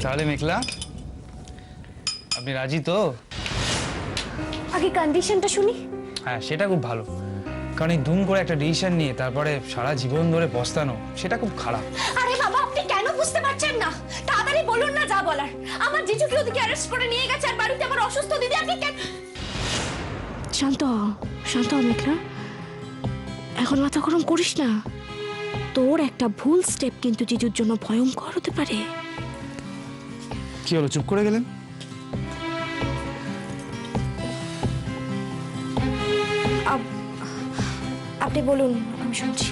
তাহলে মেঘলা আপনি রাজি তো? আগে কন্ডিশনটা শুনি। হ্যাঁ, সেটা খুব ভালো, কারণ এই দুম করে একটা ডিসিশন নিয়ে তারপরে সারা জীবন ধরে পস্তানো সেটা খুব খারাপ। আরে বাবা, আপনি কেন বুঝতে পারছেন না? তাড়াতাড়ি বলুন না যা বলার। আমার জিজুকে ওদিকে অ্যারেস্ট করে নিয়ে গেছে আর বাড়িতে আমার অসুস্থ দিদি। আপনি কেন? শান্ত শান্ত মেঘলা, এখন মাথা গরম করিস না। তোর একটা ভুল স্টেপ কিন্তু জিজুর জন্য ভয়ঙ্কর হতে পারে। কি হলো, চুপ করে গেলেন? আপনি বলুন, আমি শুনছি।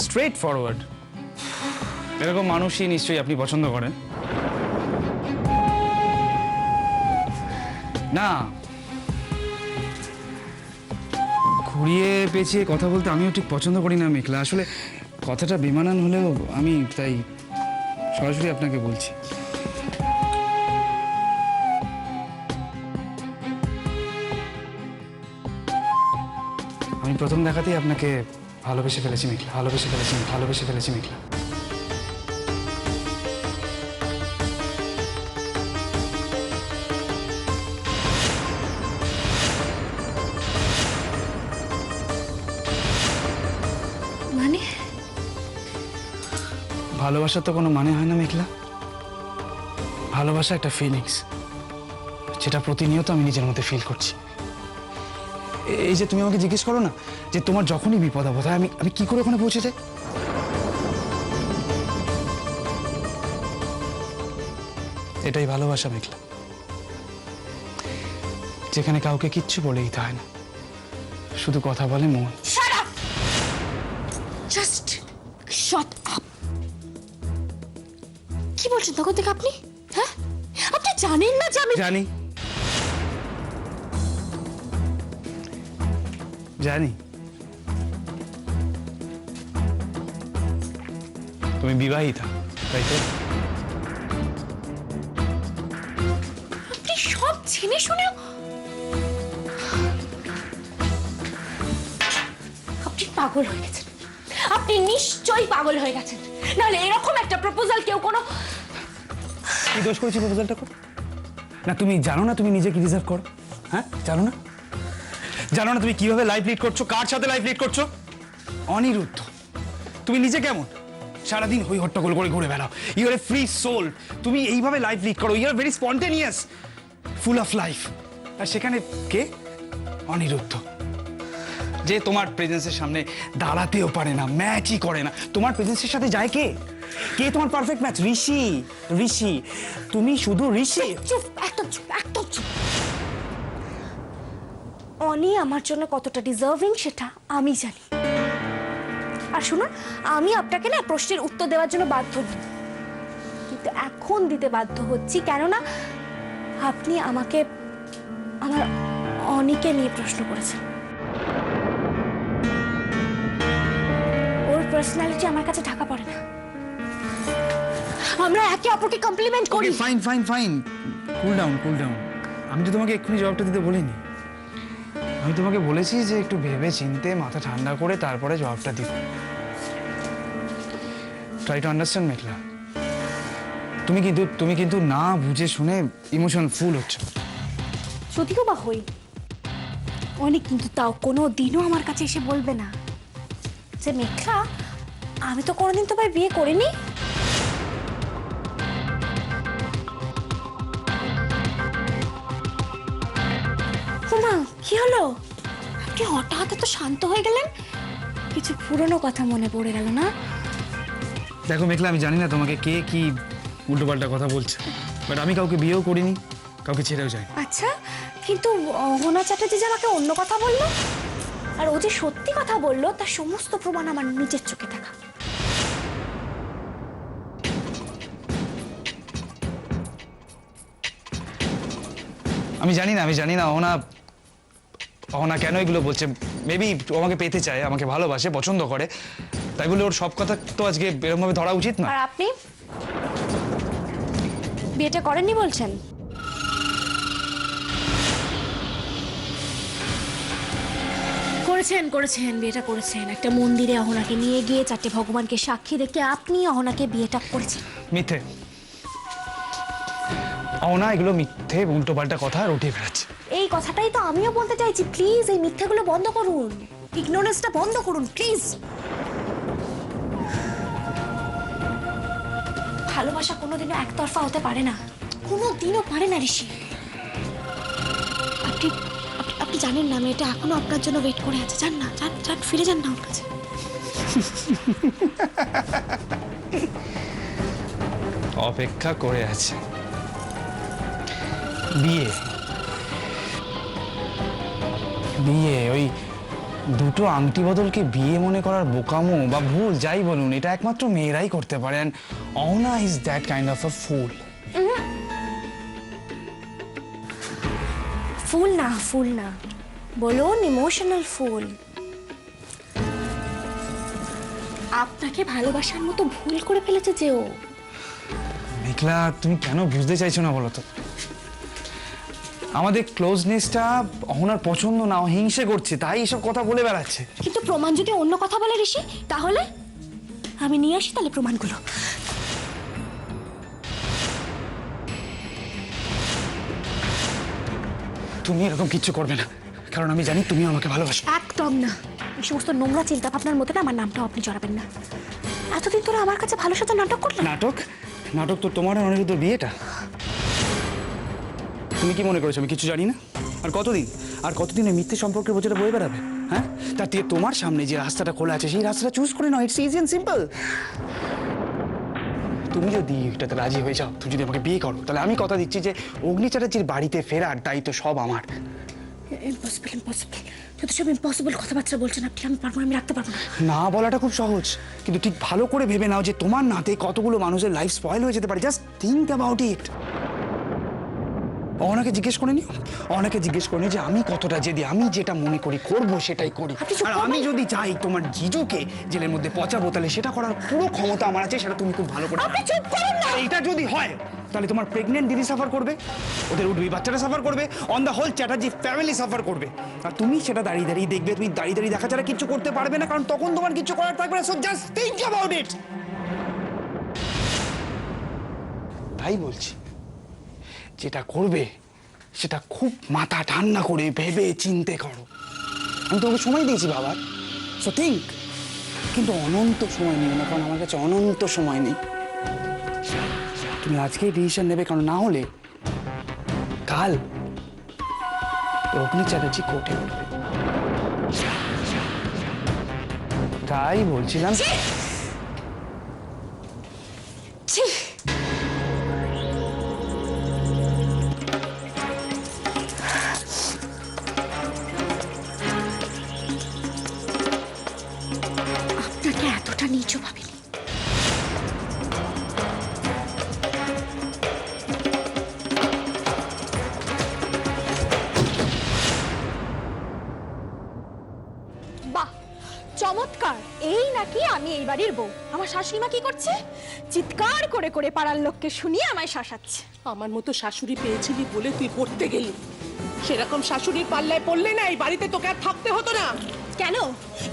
স্ট্রেট ফরওয়ার্ড এরকম মানুষই নিশ্চয়ই আপনি পছন্দ করেন না? ঘুরিয়ে পেঁচিয়ে কথা বলতে আমিও ঠিক পছন্দ করি না মেঘলা। আসলে কথাটা বেমানান হলেও আমি তাই সরাসরি আপনাকে বলছি। আমি প্রথম দেখাতেই আপনাকে ভালোবেসে ফেলেছি মেঘলা, ভালোবেসে ফেলেছি মেঘলা। মানে? ভালোবাসার তো কোনো মানে হয় না মেঘলা। ভালোবাসা একটা ফিলিংস, যেটা প্রতিনিয়ত আমি নিজের মধ্যে ফিল করছি। এই যে তুমি আমাকে জিজ্ঞেস করো না যে তোমার যখনই বিপদ আপদ হয় আমি কি করে ওখানে পৌঁছে যাই, এটাই ভালোবাসা মেঘলা, যেখানে কাউকে কিচ্ছু বলে দিতে হয় না, শুধু কথা বলে মন। Shut up! Just shut up! কি বলছেন তখন থেকে আপনি? হ্যাঁ, আপনি জানেন না যে আমি জানি জানি তুমি বিবাহিতা, তাই তো? আপনি সব জেনে শুনেও আপনি পাগল হয়ে গেছেন। আপনি নিশ্চয়ই পাগল হয়ে গেছেন, নাহলে এরকম একটা প্রপোজাল কেউ কোনো... কি দোষ করেছি প্রপোজালটা করো না? তুমি জানো না তুমি নিজে কি ডিজার্ভ করো? হ্যাঁ, জানো না? জানো না তুমি কিভাবে লাইফ লিড করছো, কার সাথে লাইফ লিড করছো? অনিরুদ্ধ, তুমি নিজে কেমন সারাদিন হই হট্টগোল করে ঘুরে বেড়াও। You are a free soul, তুমি এইভাবে লাইফ লিড করো। You are very spontaneous, full of life. আর সেখানে কে? অনিরুদ্ধ, যে তোমার প্রেজেন্সের সামনে দাঁড়াতেও পারে না, ম্যাচই করে না। তোমার প্রেজেন্সের সাথে যায় কে? কে তোমার পারফেক্ট ম্যাচ? ঋষি। ঋষি, তুমি শুধু ঋষি। চুপ, একদম চুপ, একদম চুপ। অনি আমার জন্য কতটা ডিজার্ভিং সেটা আমি জানি। আর শুনুন, আমি আপনাকে না প্রশ্নের উত্তর দেওয়ার জন্য বাধ্য নই, কিন্তু এখন দিতে বাধ্য হচ্ছি, কেননা আপনি আমাকে আমার অনিকে নিয়ে প্রশ্ন করেছেন। ওর পার্সোনালিটি আমার কাছে ঢাকা পড়ে না। আমরা একে অপরকে কমপ্লিমেন্ট করি। Fine fine fine, cool down cool down. আমি তো তোমাকে এক্ষুনি জবাবটা দিতে বলিনি। আমি তোমাকে বলেছি যে একটু ভেবে চিন্তে মাথা ঠান্ডা করে তারপরে জবাবটা দিব। ট্রাই টু আন্ডারস্ট্যান্ড মেঘলা। তুমি কিন্তু না বুঝে শুনে ইমোশন ফুল হচ্ছে। যদিও বা হই অনেক, কিন্তু তাও কোনো দিনও আমার কাছে এসে বলবে না যে মেঘলা, আমি তো কোনোদিন তোমায় বিয়ে করিনি। মা, কি হলো? আপনি হঠাৎ এত শান্ত হয়ে গেলেন? কিছু পুরনো কথা মনে পড়ে গেল না? দেখো মেঘলা, আমি জানি না তোমাকে কে কি উল্টোপাল্টা কথা বলছে, বাট আমি কাউকে বিয়েও করিনি, কাউকে ছেড়েও যাই। আচ্ছা, কিন্তু অহনা চ্যাটার্জি যে আমাকে অন্য কথা বললো, আর ও যে সত্যি কথা বললো তার সমস্ত প্রমাণ আমার নিজের চোখে দেখা। আমি জানি না অহনা কেন এগুলো বলছে। মেবি আমাকে পেতে চায়, আমাকে ভালোবাসে, পছন্দ করে, তাই বলে ওর সব কথা তো আজকে এরকম ভাবে ধরা উচিত না। আর আপনি বিয়েটা করেননি বলছেন? করে করেছেন বিয়েটা করেছেন। একটা মন্দিরে অহনাকে নিয়ে গিয়ে 4টে ভগবানকে সাক্ষী রেখে আপনি অহনাকে বিয়েটা করেছেন। মিথ্যে। অহনা এগুলো মিথ্যে উল্টোপাল্টা কথা রটিয়ে বেড়াচ্ছে। এই কথাটাই তো আমিও বলতে চাইছি। প্লিজ এই মিথ্যেগুলো বন্ধ করুন, ইগনোরেন্সটা বন্ধ করুন প্লিজ। ভালোবাসা কোনোদিনও একতরফা হতে পারে না, কোনোদিনও পারে না ঋষি। আপনি জানেন না মেয়েটা এখনো আপনার জন্য ওয়েট করে আছে। যান না, যান ফিরে যান না ওর কাছে। অপেক্ষা করে আছে। বিয়ে ওই দুটো আংটি বদলকে বিয়ে মনে করার বোকামো বা ভুল যাই বলুন, এটা একমাত্র মেয়েরাই করতে পারেন। Ahana is that kind of a fool. Fool না বলুন, ইমোশনাল ফুল। আপনাকে ভালোবাসার মতো ভুল করে ফেলেছে যে ও। মেঘলা, তুমি কেন বুঝতে চাইছো না বলো তো? আমাদের ক্লোজনেসটা অহনার পছন্দ না, হিংসে করছে, তাই এসব কথা বলে বেড়াচ্ছে। কিন্তু প্রমাণ যদি অন্য কথা বলে ঋষি, তাহলে আমি নিয়ে আসি তাহলে প্রমাণগুলো। তুমি এরকম কিচ্ছু করবে না, কারণ আমি জানি তুমি আমাকে ভালোবাসো। একদম না। এই সমস্ত নোংরা চিন্তা ভাবনার মধ্যে না আমার নামটাও আপনি জড়াবেন না। এতদিন ধরে আমার কাছে ভালো সাথে নাটক করলেন। নাটক তো তোমার আর অনিরুদ্ধ বিয়েটা। তুমি কি মনে করেছো আমি কিছু জানি না? আর কতদিন এই মিথ্যে সম্পর্কের বোঝাটা বয়ে বেড়াবে? হ্যাঁ, তার থেকে তোমার সামনে যে রাস্তাটা খোলা আছে সেই রাস্তাটা চুজ করে নাও। It's easy and simple. তুমি যদি এটাতে রাজি হয়ে যাও, তুমি যদি আমাকে বিয়ে করো, তাহলে আমি কথা দিচ্ছি যে অগ্নি চ্যাটার্জির বাড়িতে ফেরার দায়িত্ব সব আমার। ইম্পসিবল যত সব ইম্পসিবল কথাবার্তা বলছেন আপনি, আমি পারবো না, আমি রাখতে পারবো না। না বলাটা খুব সহজ, কিন্তু ঠিক ভালো করে ভেবে নাও যে তোমার নাতে কতগুলো মানুষের লাইফ স্পয়েল হয়ে যেতে পারে। Just think about it. অনেকে জিজ্ঞেস করে নিও যে আমি কতটা জেদি, আমি যেটা মনে করি করব সেটাই করি। আর আমি যদি চাই তোমার জিজুকে জেলের মধ্যে পচাবো, তাহলে সেটা করার পুরো ক্ষমতা আমার আছে, সেটা তুমি খুব ভালো করে। আপনি চুপ করুন না। এটা যদি হয় তাহলে তোমার প্রেগনেন্ট দিদি সাফার করবে, ওদের উঠবি বাচ্চাটা সাফার করবে, on the whole Chatterjee family suffer করবে। আর তুমি সেটা দাঁড়িয়ে দাঁড়িয়ে দেখবে। তুমি দাঁড়িয়ে দাঁড়িয়ে দেখা ছাড়া কিছু করতে পারবে না, কারণ তখন তোমার কিছু করার থাকবে না। So just think about it. তাই বলছি, যেটা করবে সেটা খুব মাথা ঠান্ডা করে ভেবে চিন্তে করো। আমি তোমাকে সময় দিয়েছি বাবা, সো থিঙ্ক। কিন্তু অনন্ত সময় নিও না, কারণ আমার কাছে অনন্ত সময় নেই। তুমি আজকেই ডিসিশন নেবে, কারণ না হলে কাল অগ্নি চ্যাটার্জি কোর্টে উঠবে। তাই বলছিলাম। আপনাকে এতটা নিচু ভাবিনি। বাহ, চমৎকার। এই নাকি আমি এই বাড়ির বউ। আমার শাশুড়ি মা কি করছে? চিৎকার করে করে পাড়ার লোককে শুনিয়ে আমায় শাসাচ্ছে। আমার মতো শাশুড়ি পেয়েছিলি বলে তুই পড়তে গেলি। সেরকম শাশুড়ির পাল্লায় পড়লে না এই বাড়িতে তোকে আর থাকতে হতো না। কেন?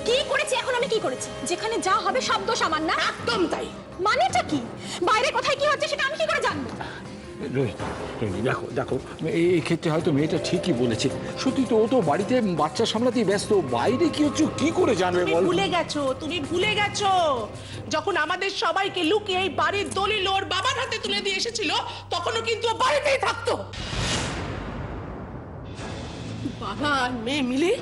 কি করেছি এখন আমি? কি করেছি? যেখানে যা হবে সব দোষ আমার না? একদম তাই। মানেটা কি? বাইরে কোথায় কি হচ্ছে সেটা আমি কি করে জানবো? রোহিণী, দেখো এই ক্ষেত্রে হয়তো মেয়েটা ঠিকই বলেছে। সত্যি তো, ও তো বাড়িতে বাচ্চা সামলাতেই ব্যস্ত, বাইরে কি হচ্ছে কি করে জানবে বল? তুমি ভুলে গেছো যখন আমাদের সবাইকে লুকিয়ে এই বাড়ির দলিল ওর বাবার হাতে তুলে দিয়ে এসেছিল, তখনও কিন্তু ও বাড়িতেই থাকতো। বাবা আর মেয়ে মিলে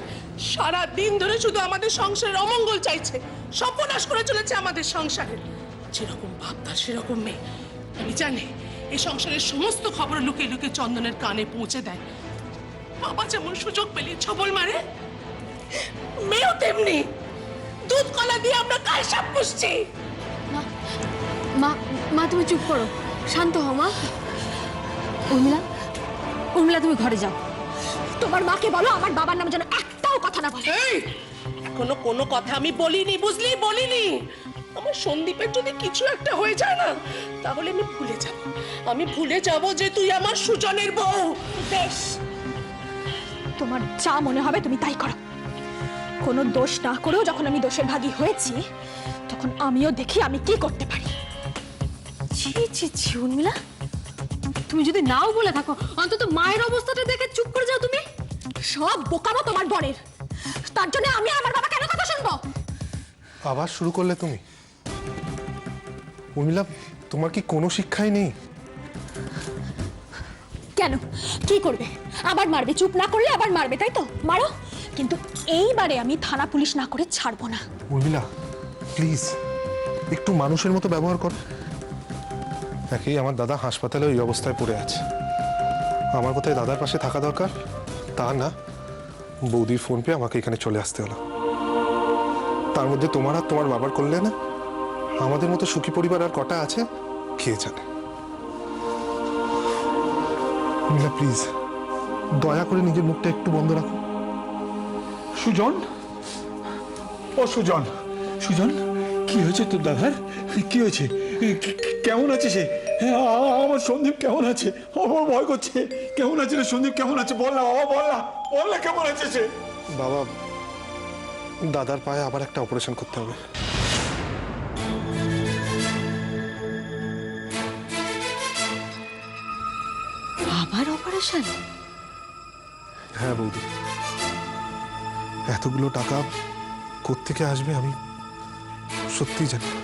সারা দিন ধরে শুধু আমাদের সংসারের অমঙ্গল চাইছে, সর্বনাশ করে চলেছে আমাদের সংসারের। যেরকম ভাব তার সেরকম মেয়ে। আমি জানি এই সংসারের সমস্ত খবর লুকিয়ে লুকিয়ে চন্দনের কানে পৌঁছে দেয়। বাবা যেমন সুযোগ পেলে ছবল মারে, মেয়েও তেমনি। দুধ কলা দিয়ে আমরা কাল সাপ পুষছি। মা তুমি চুপ করো, শান্ত হও মা। উর্মিলা তুমি ঘরে যাও। তোমার মাকে বলো আমার বাবার নামে যেন একটাও কথা না বলে। এখনো কোনো কথা আমি বলিনি, বুঝলি? বলিনি। আমার সন্দীপের যদি কিছু একটা হয়ে যায় না, তাহলে আমি ভুলে যাব যে তুই আমার সুজনের বউ। বেশ, তোমার যা মনে হবে তুমি তাই করো। কোনো দোষ না করেও যখন আমি দোষের ভাগী হয়েছি, তখন আমিও দেখি আমি কি করতে পারি। ছি ছি ছি উর্মিলা, তুমি যদি নাও বলে থাকো, অন্তত মায়ের অবস্থাটা দেখে চুপ করে যাও তুমি। সব বোকামো তোমার বরের, তার জন্য আমি আমার বাবা কেন কথা শুনবো? আবার শুরু করলে তুমি? উর্মিলা, তোমার কি কোনো শিক্ষাই নেই? কেন, কি করবে? আবার মারবে, চুপ না করলে আবার মারবে, তাই তো? মারো, কিন্তু এইবারে আমি থানা পুলিশ না করে ছাড়বো না। উর্মিলা প্লিজ, একটু মানুষের মতো ব্যবহার কর। একেই আমার দাদা হাসপাতালে ওই অবস্থায় পড়ে আছে, আমার কোথায় দাদার পাশে থাকা দরকার তা না, বৌদির ফোন পেয়ে আমাকে এখানে চলে আসতে হলো। তার মধ্যে তোমার আর তোমার বাবার করলে না, আমাদের মতো সুখী পরিবার আর কটা আছে কে জানে। উর্মিলা প্লিজ, দয়া করে নিজের মুখটা একটু বন্ধ রাখো। সুজন, ও সুজন, সুজন কি হয়েছে তোর দাদার? কি হয়েছে? কেমন আছে সে? হ্যাঁ, আমার সন্দীপ কেমন আছে? আমার ভয় করছে। কেমন আছে রে সন্দীপ? কেমন আছে বল না বাবা, বল না, বল না কেমন আছে সে? বাবা, দাদার পায়ে আবার একটা অপারেশন করতে হবে। আবার অপারেশন? হ্যাঁ বৌদি, এতগুলো টাকা কোত্থেকে আসবে আমি সত্যিই জানি না।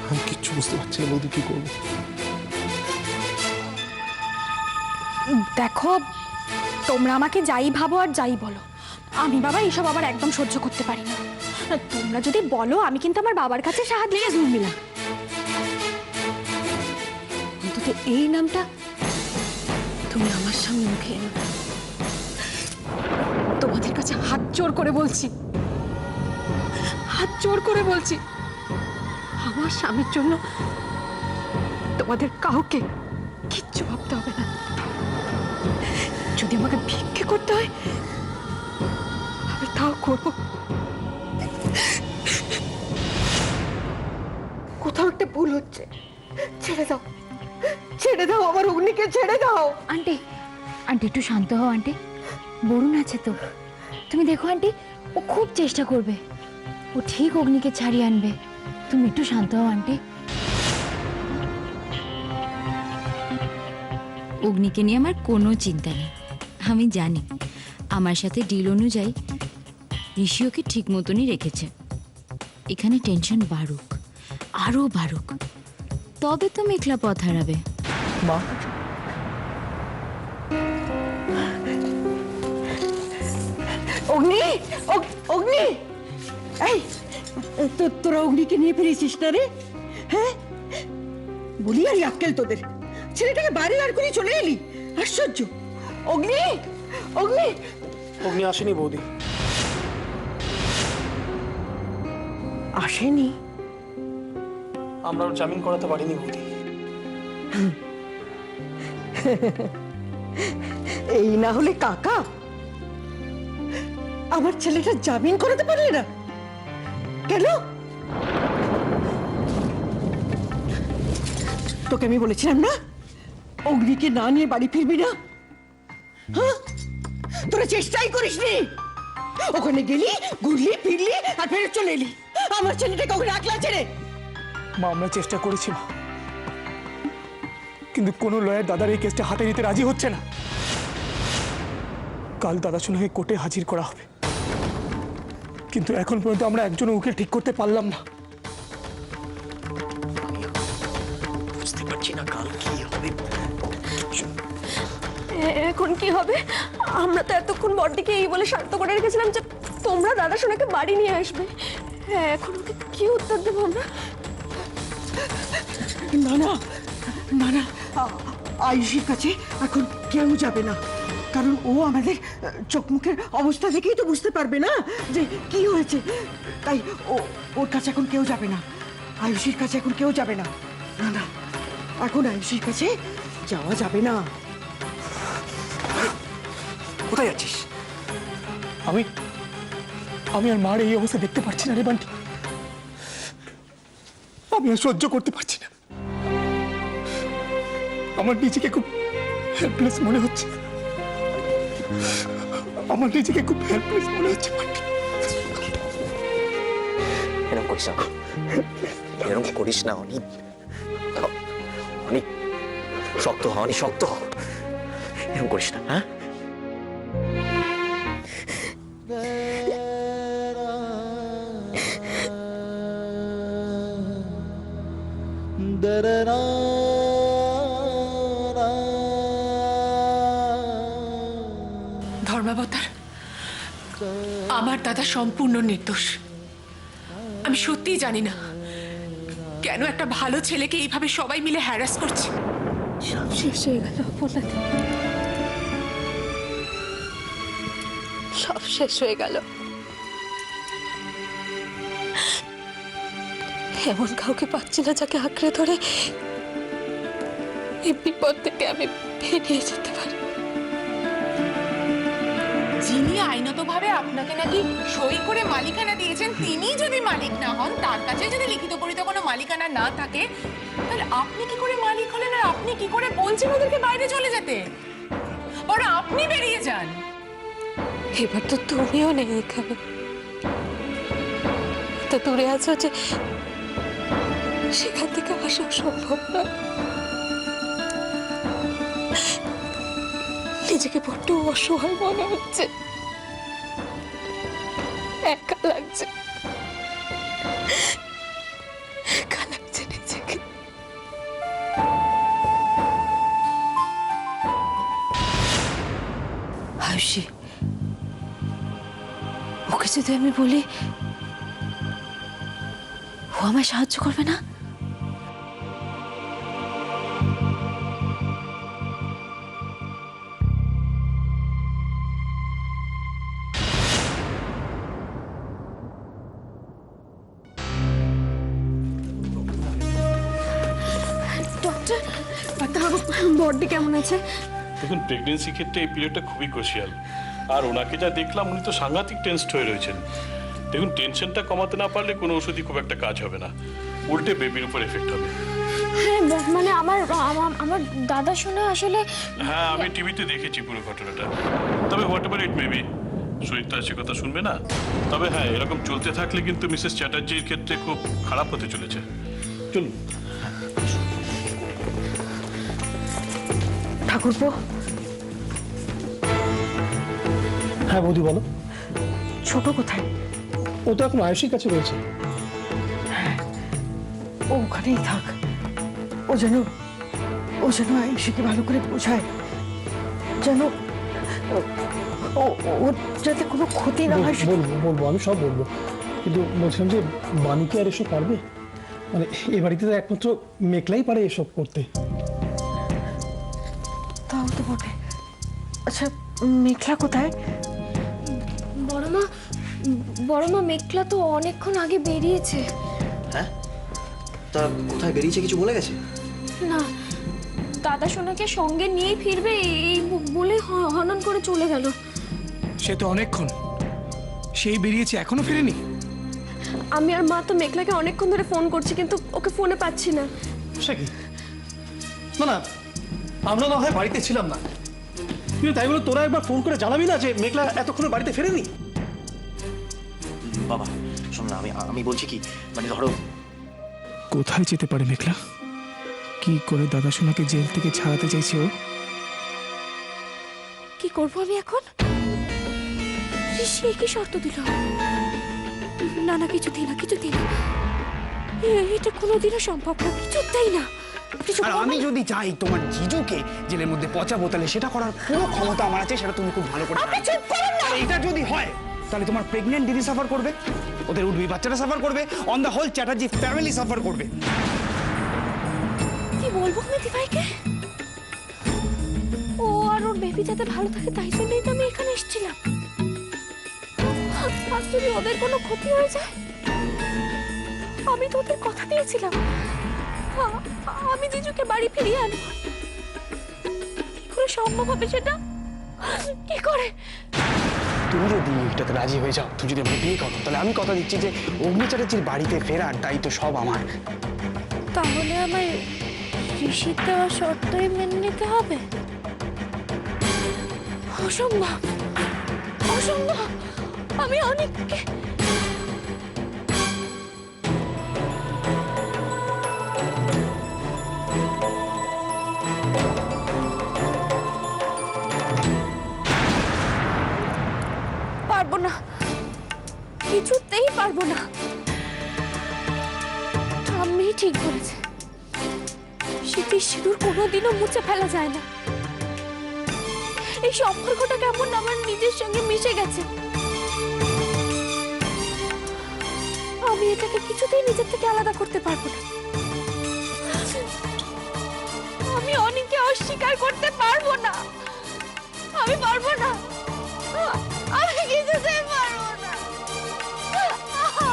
আমি কিচ্ছু বুঝতে পারছি না বৌদি, কি করবো। দেখো, তোমরা আমাকে যাই ভাবো আর যাই বলো, আমি বাবা এইসব আবার একদম সহ্য করতে পারি না। তোমরা যদি বলো আমি কিন্তু আমার বাবার কাছে সাহায্য। প্লিজ উর্মিলা, অন্তত এই নামটা তুমি আমার সামনে মুখে এনো না। তোমাদের কাছে হাত জোর করে বলছি, হাত জোর করে বলছি, আমার স্বামীর জন্য তোমাদের কাউকে কিচ্ছু ভাবতে হবে না। যদি আমাকে ভিক্ষে করতে হয় আমি তাও করবো। কোথাও একটা ভুল হচ্ছে, ছেড়ে দাও, ছেড়ে দাও আমার অগ্নিকে, ছেড়ে দাও। আন্টি, আন্টি একটু শান্ত হও আন্টি, বরুণ আছে তো, তুমি দেখো আন্টি, ও খুব চেষ্টা করবে, ও ঠিক অগ্নিকে ছাড়িয়ে আনবে, তুমি একটু শান্ত হও আন্টি। অগ্নিকে নিয়ে আমার কোনো চিন্তা নেই, আমি জানি আমার সাথে ডিল অনুযায়ী ঋষি ওকে ঠিক মতনই রেখেছে। এখানে টেনশন বাড়ুক, আরও বাড়ুক, তবে তো মেঘলা পথ হারাবে। মা, অগ্নি, অগ্নি, এই তোরা অগ্নিকে নিয়ে ফিরেছিস না রে? হ্যাঁ, বলি আর আক্কেল তোদের, ছেলেটাকে বাইরে আর করে চলে এলি, আশ্চর্য। অগ্নি, অগ্নি, অগ্নি আসেনি বৌদি। আসেনি? আমরা ওর জামিন করাতে পারিনি বৌদি। এই না হলে কাকা, আমার ছেলেটা জামিন করাতে পারলে না কেন? তোকে আমি বলেছিলাম না অগ্নিকে না নিয়ে বাড়ি ফিরবি না? হ্যাঁ, তোরা চেষ্টাই করিসনি। ওখানে গেলি, ঘুরলি ফিরলি আর ফেরত চলে এলি, আমার ছেলেটাকে ওখানে রাখলা ছেড়ে। মা, আমরা চেষ্টা করেছি মা, কিন্তু কোনো লয়ার দাদার এই কেসটা হাতে নিতে রাজি হচ্ছে না। কাল দাদা শুনে হয়ে কোর্টে হাজির করা হবে, কিন্তু এখন পর্যন্ত আমরা একজন উকিল ঠিক করতে পারলাম না। বুঝতে পারছি না কাল কি হবে। এখন কি হবে? আমরা তো এতক্ষণ বড়দিকে এই বলে শান্ত করে রেখেছিলাম যে তোমরা দাদা সোনাকে বাড়ি নিয়ে আসবে। এখন ওকে কি উত্তর দেবো আমরা? না না না না, আয়ুষীর কাছে এখন কেউ যাবে না, কারণ ও আমাদের চোখ মুখের অবস্থা দেখেই তো বুঝতে পারবে না যে কি হয়েছে। তাই ওর কাছে এখন কেউ যাবে না, আয়ুষীর কাছে এখন কেউ যাবে না। না না, এখন আয়ুষীর কাছে যাওয়া যাবে না। কোথায় যাচ্ছিস? আমি আর মার এই অবস্থা দেখতে পাচ্ছি না রে বান্টি, আমি আর সহ্য করতে পারছি না। আমার নিজেকে খুব হেল্পলেস মনে হচ্ছে, আমার নিজেকে খুব হেল্পলেস মনে হচ্ছে বান্টি। করিস না, এরকম করিস না অনেক, অনেক শক্ত হ, অনেক শক্ত হ, এরকম করিস না। হ্যাঁ ধর্মাবতার, আমার দাদা সম্পূর্ণ নির্দোষ। আমি সত্যিই জানি না কেন একটা ভালো ছেলেকে এইভাবে সবাই মিলে হ্যারাস করছে। সব শেষ হয়ে গেল অপরাধ, সব শেষ হয়ে গেল। এমন কাউকে পাচ্ছি না যাকে আঁকড়ে ধরে এই বিপদ থেকে আমি বেরিয়ে যেতে পারি। যিনি আইনতভাবে আপনাকে নাকি সই করে মালিকানা দিয়েছেন, তিনি যদি মালিক না হন, তার কাছে যদি লিখিত পরিত কোনো মালিকানা না থাকে, তাহলে আপনি কি করে মালিক হলেন? আর আপনি কি করে বলছেন ওদেরকে বাইরে চলে যেতে? বড় আপনি বেরিয়ে যান। এবার তো তুমিও নেই এখানে, তো দূরে আছো যে সেখান থেকে আসা সম্ভব না। নিজেকে বড্ড অসহায় মনে হচ্ছে, একা লাগছে, একা লাগছে নিজেকে। আয়ুষী, ওকে যদি আমি বলি ও আমায় সাহায্য করবে না? ডক্টর, বড্ডি কেমন আছে? দেখুন, প্রেগনেন্সি ক্ষেত্রে এই পিরিয়ডটা খুবই ক্রুশিয়াল। আর ওনাকে যা দেখলাম, উনি তো সাংঘাতিক টেনসড হয়ে রয়েছেন। দেখুন, টেনশনটা কমাতে না পারলে কোনো ওষুধই খুব একটা কাজ হবে না, উল্টে বেবির উপর এফেক্ট হবে। হ্যাঁ, মানে আমার দাদা শোনা আসলে। হ্যাঁ, আমি টিভিতে দেখেছি পুরো ঘটনাটা। তবে হোয়াট এভার ইট মেবি, শরীর তো সে কথা শুনবে না। তবে হ্যাঁ, এরকম চলতে থাকলে কিন্তু মিসেস চ্যাটার্জির ক্ষেত্রে খুব খারাপ হতে চলেছে। চলুন। ঠাকুরপো, হ্যাঁ বৌদি বলো। ছোট কোথায়? ও তো এখন আয়ুষীর কাছে রয়েছে। ও ওখানেই থাক। ও যেন আয়ুষীকে ভালো করে বোঝায়, যেন ওর যাতে কোনো ক্ষতি না হয়। বলবো আমি সব বলবো, কিন্তু বলছিলাম যে বাণীকে আর এসব পারবে? মানে এ বাড়িতে তো একমাত্র মেঘলাই পারে এসব করতে। তাও তো বটে। আচ্ছা, মেঘলা কোথায়? বড়মা মেঘলা তো অনেকক্ষণ আগে বেরিয়েছে। হ্যাঁ, তা কোথায় বেরিয়েছে কিছু বলে গেছে? না, দাদা সোনাকে সঙ্গে নিয়েই ফিরবে এই বলে হনন করে চলে গেল। সে তো অনেকক্ষণ, সেই বেরিয়েছে, এখনো ফেরেনি। আমি আর মা তো মেঘলাকে অনেকক্ষণ ধরে ফোন করছি, কিন্তু ওকে ফোনে পাচ্ছি না। সে কি? না, আমরা না হয় বাড়িতে ছিলাম না, কিন্তু তাই বলে তোরা একবার ফোন করে জানাবি না যে মেঘলা এতক্ষণে বাড়িতে ফেরেনি? বাবা শোন না, আমি বলছি কি, মানে ধরো কোথায় যেতে পারে মেঘলা? কি করে দাদা সোনাকে জেল থেকে ছাড়াতে চাইছে ও? কি করবো আমি এখন? সে কি শর্ত দিল? না না, কিছুতেই না, কিছুতেই না, এটা কোনোদিনও সম্ভব না, কিছুতেই না। আর আমি যদি চাই তোমার জিজুকে জেলের মধ্যে পচাবো, তাহলে সেটা করার পুরো ক্ষমতা আমার আছে, সেটা তুমি খুব ভালো করে জানো। আর এটা যদি হয়, তাহলে তোমার প্রেগনেন্ট দিদি সাফার করবে, ওদের উঠবি বাচ্চাটা সাফার করবে, on the whole Chatterjee family suffer করবে। কি বলবো আমি দিভাইকে? ও আর ওর বেবি যাতে ভালো থাকে, তাই জন্যই তো আমি এখানে এসেছিলাম। আজ যদি ওদের কোনো ক্ষতি হয়ে যায়, আমি তো ওদের কথা দিয়েছিলাম আমি জিজুকে বাড়ি ফিরিয়ে আনবো। কি করে সম্ভব হবে সেটা? কি করে? তুমি যদি এটাতে রাজি হয়ে যাও, তুমি যদি আমাকে বিয়ে করো, তাহলে আমি কথা দিচ্ছি যে অগ্নি চ্যাটার্জির বাড়িতে ফেরার দায়িত্ব সব আমার। তাহলে আমায় ঋষির দেওয়া শর্তই মেনে নিতে হবে? অসম্ভব, অসম্ভব। আমি অনেককে পারবো না, কিছুতেই পারবো না। আমি ঠিক বলেছে, স্মৃতির সিঁদুর কোনোদিনও মুছে ফেলা যায় না। এই সম্পর্কটা কেমন আমার নিজের সঙ্গে মিশে গেছে। আমি এটাকে কিছুতেই নিজের থেকে আলাদা করতে পারবো না। আমি অনেককে অস্বীকার করতে পারবো না। আমি পারবো না, আমি কিছুতেই পারবো না।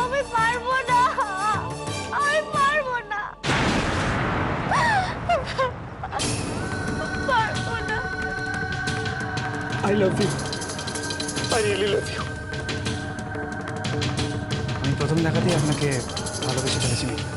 আমি পারবো না, আমি পারবো না, পারবো না। I love you, I really love you. আমি প্রথম দেখাতেই আপনাকে ভালোবেসে ফেলেছি মেঘলা।